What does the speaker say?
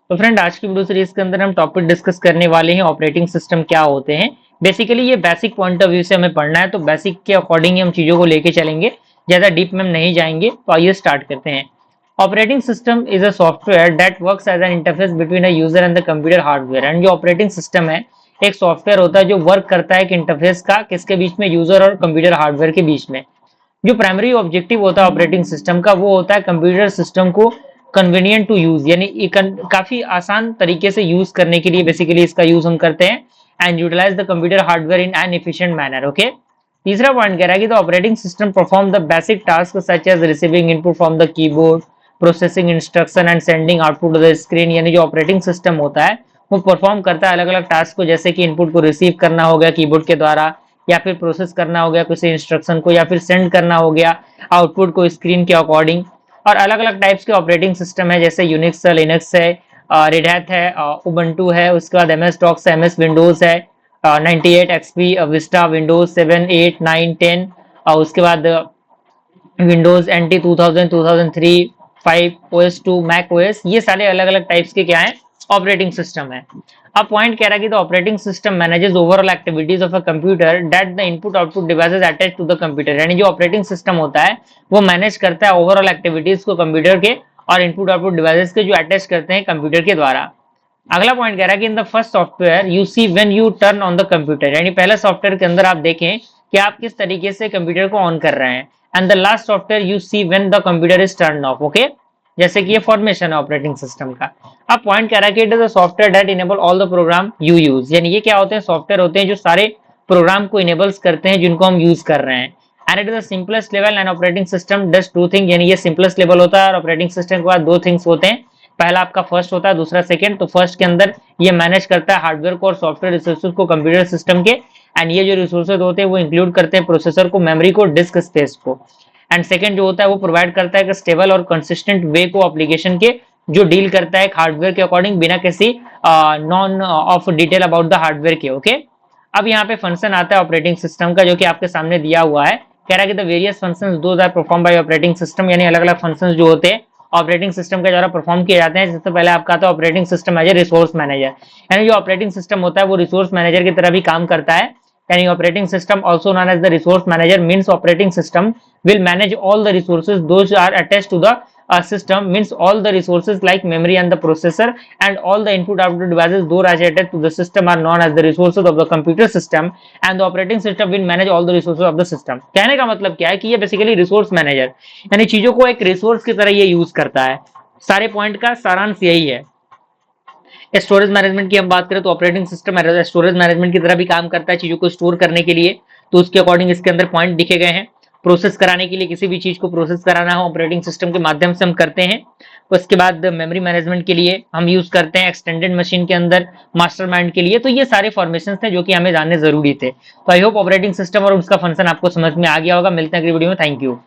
तो फ्रेंड आज की वीडियो सीरीज के अंदर हम टॉपिक डिस्कस करने वाले हैं ऑपरेटिंग सिस्टम क्या होते हैं। बेसिकली ये बेसिक पॉइंट ऑफ व्यू से हमें पढ़ना है, तो बेसिक के अकॉर्डिंग ही हम चीजों को लेके चलेंगे, ज्यादा डीप में हम नहीं जाएंगे। तो आइए स्टार्ट करते हैं। Operating system is a software that works as an interface between a user and the computer hardware. And जो ऑपरेटिंग सिस्टम है एक सॉफ्टवेयर होता है जो वर्क करता है एक इंटरफेस का, किसके बीच में, यूजर और कंप्यूटर हार्डवेयर के बीच में। जो प्राइमरी ऑब्जेक्टिव होता है ऑपरेटिंग सिस्टम का वो होता है कंप्यूटर सिस्टम को कन्वीनियंट टू यूज, यानी काफी आसान तरीके से यूज करने के लिए बेसिकली इसका यूज हम करते हैं। And utilise the computer hardware in an efficient manner. Okay, तीसरा पॉइंट कह रहा है कि the operating system perform the basic task such as receiving input from the keyboard, processing instruction and sending output to the screen. यानी जो operating system होता है वो परफॉर्म करता है अलग अलग टास्क को, जैसे कि इनपुट को रिसीव करना हो गया कीबोर्ड के द्वारा, या फिर प्रोसेस करना हो गया किसी इंस्ट्रक्शन को, या फिर सेंड करना हो गया आउटपुट को स्क्रीन के अकॉर्डिंग। और अलग अलग टाइप्स के ऑपरेटिंग सिस्टम है, जैसे यूनिक्स है, लिनक्स है, रेड हैट है, उबंटू है, उसके बाद एमएस डॉक्स, एमएस विंडोज है, 98 एक्सपी, विस्टा, विंडोज 7 8 9 10, और उसके बाद Windows NT 2000 2003 5 OS 2 Mac OS. ये सारे अलग अलग टाइप्स के क्या है, ऑपरेटिंग सिस्टम है। अब पॉइंट कह रहा है कि the operating system manages overall activities of a computer that the input output devices attach to the computer. यानी जो ऑपरेटिंग सिस्टम होता है वो मैनेज करता है ओवरऑल एक्टिविटीज को कंप्यूटर के और इनपुट आउटपुट डिवाइसेस के जो अटैच करते हैं कंप्यूटर के द्वारा। अगला पॉइंट कह रहा है कि in the first software you see when U turn on the computer. यानी पहले सॉफ्टवेयर के अंदर आप देखें कि आप किस तरीके से कंप्यूटर को ऑन कर रहे हैं। And the last software you see when the computer is turn off. Okay, जैसे कि ये फॉर्मेशन है ऑपरेटिंग सिस्टम का। अब पॉइंट कह रहा है कि it is a software that enable all the program you use. यानी ये क्या होते हैं, सॉफ्टवेयर होते हैं जो सारे प्रोग्राम को इनेबल्स करते हैं जिनको हम यूज कर रहे हैं। And it is the simplest level and operating system does two thing. यानी ये सिंपलेस्ट लेवल होता है और ऑपरेटिंग सिस्टम के बाद दो थिंग्स होते हैं, पहला आपका फर्स्ट होता है, दूसरा सेकंड। तो फर्स्ट के अंदर ये मैनेज करता है हार्डवेयर को और सॉफ्टवेयर रिसोर्सेज को कंप्यूटर सिस्टम के। एंड ये जो रिसोर्सेज होते हैं वो इंक्लूड करते हैं प्रोसेसर को, मेमोरी को, डिस्क स्पेस को। एंड सेकंड जो होता है वो प्रोवाइड करता है एक स्टेबल और कंसिस्टेंट वे को एप्लीकेशन के, जो डील करता है हार्डवेयर के अकॉर्डिंग बिना किसी none of detail about the hardware के। ओके, अब यहाँ पे फंक्शन आता है ऑपरेटिंग सिस्टम का जो कि आपके सामने दिया हुआ है। कह रहा है कि the various functions those are perform by operating system. यानी अलग अलग फंक्शंस जो होते हैं ऑपरेटिंग सिस्टम के द्वारा परफॉर्म किए जाते हैं। सबसे पहले आपका आता है operating system as a resource manager. यानी जो ऑपरेटिंग सिस्टम होता है वो रिसोर्स मैनेजर की तरह भी काम करता है। यानी operating system also known as the resource manager means operating system will manage all the resources those are attached to the system, means all the resources like memory and the processor and all the input output devices those are attached to the system are known as the resources of the computer system, and the operating system will manage all the resources of the system। कहने का मतलब क्या है कि ये basically resource manager यानी चीजों को एक रिसोर्स की तरह ये यूज करता है। सारे पॉइंट का सारांश यही है। स्टोरेज मैनेजमेंट की हम बात करें तो ऑपरेटिंग सिस्टम स्टोरेज मैनेजमेंट की तरह भी काम करता है चीजों को स्टोर करने के लिए। तो उसके अकॉर्डिंग इसके अंदर पॉइंट लिखे गए हैं। प्रोसेस कराने के लिए, किसी भी चीज को प्रोसेस कराना हो ऑपरेटिंग सिस्टम के माध्यम से हम करते हैं। उसके बाद मेमोरी मैनेजमेंट के लिए हम यूज करते हैं एक्सटेंडेड मशीन के अंदर मास्टरमाइंड के लिए। तो ये सारे फॉर्मेशन थे जो कि हमें जानने जरूरी थे। तो आई होप ऑपरेटिंग सिस्टम और उसका फंक्शन आपको समझ में आ गया होगा। मिलते हैं अगली वीडियो में। Thank you.